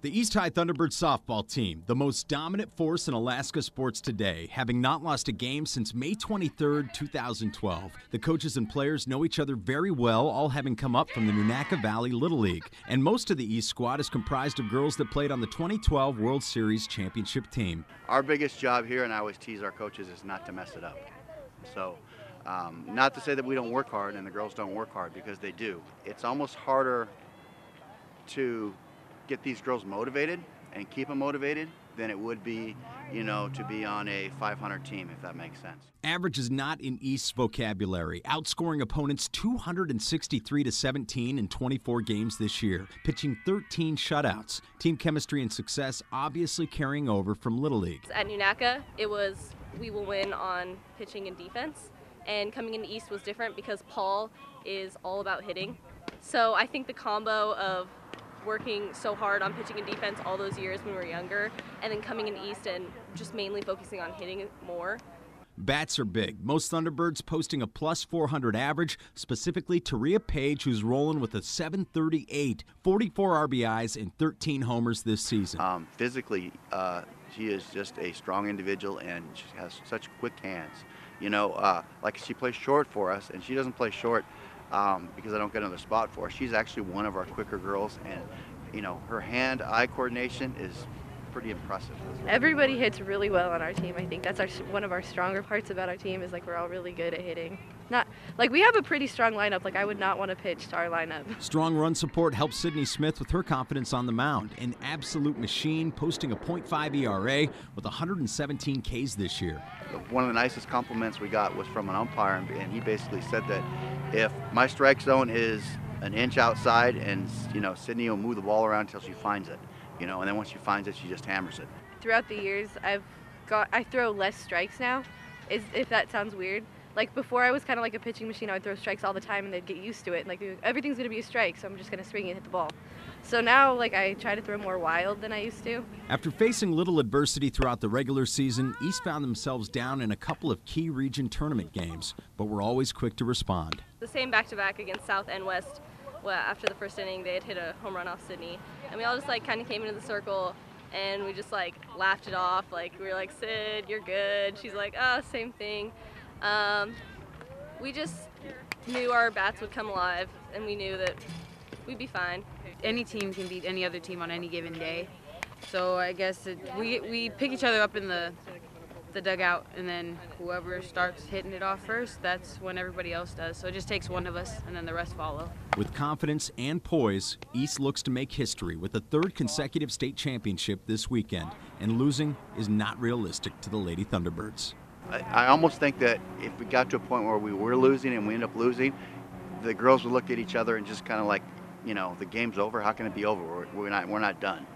The East High Thunderbirds softball team, the most dominant force in Alaska sports today, having not lost a game since May 23, 2012. The coaches and players know each other very well, all having come up from the Nunaka Valley Little League. And most of the East squad is comprised of girls that played on the 2012 World Series championship team. Our biggest job here, and I always tease our coaches, is not to mess it up. So, not to say that we don't work hard and the girls don't work hard, because they do. It's almost harder to get these girls motivated and keep them motivated than it would be, to be on a 500 team, if that makes sense. Average is not in East's vocabulary, outscoring opponents 263-17 in 24 games this year, pitching 13 shutouts. Team chemistry and success obviously carrying over from Little League. At Nunaka, it was we will win on pitching and defense, and coming into East was different because Paul is all about hitting. So I think the combo of working so hard on pitching and defense all those years when we were younger, and then coming in East and just mainly focusing on hitting more. Bats are big. Most Thunderbirds posting a plus 400 average, specifically Taria Page, who's rolling with a .738, 44 RBIs, and 13 homers this season. Physically, she is just a strong individual, and she has such quick hands. Like she plays short for us, and she doesn't play short because I don't get another spot for her. She's actually one of our quicker girls, and her hand-eye coordination is pretty impressive. Everybody hits really well on our team. I think that's one of our stronger parts about our team, is we're all really good at hitting. We have a pretty strong lineup. I would not want to pitch to our lineup. Strong run support helps Sydney Smith with her confidence on the mound. An absolute machine, posting a .5 ERA with 117 Ks this year. One of the nicest compliments we got was from an umpire, and he basically said that if my strike zone is an inch outside, and Sydney will move the ball around until she finds it, and then once she finds it, she just hammers it. Throughout the years, I throw less strikes now, if that sounds weird. Before, I was kind of like a pitching machine. I would throw strikes all the time, and they'd get used to it. Everything's going to be a strike, so I'm just going to swing and hit the ball. So now, I try to throw more wild than I used to. After facing little adversity throughout the regular season, East found themselves down in a couple of key region tournament games, but were always quick to respond. The same back-to-back against South and West. Well, after the first inning, they had hit a home run off Sydney, and we all just kind of came into the circle, and we just laughed it off. We were like, "Sid, you're good." She's like, "Oh, same thing." We just knew our bats would come alive, and we knew that we'd be fine. Any team can beat any other team on any given day. So I guess we pick each other up in the dugout, and then whoever starts hitting it off first, that's when everybody else does. So it just takes one of us, and then the rest follow. With confidence and poise, East looks to make history with a third consecutive state championship this weekend, and losing is not realistic to the Lady Thunderbirds. I almost think that if we got to a point where we were losing and we end up losing, the girls would look at each other and just kind of the game's over. How can it be over? We're not done,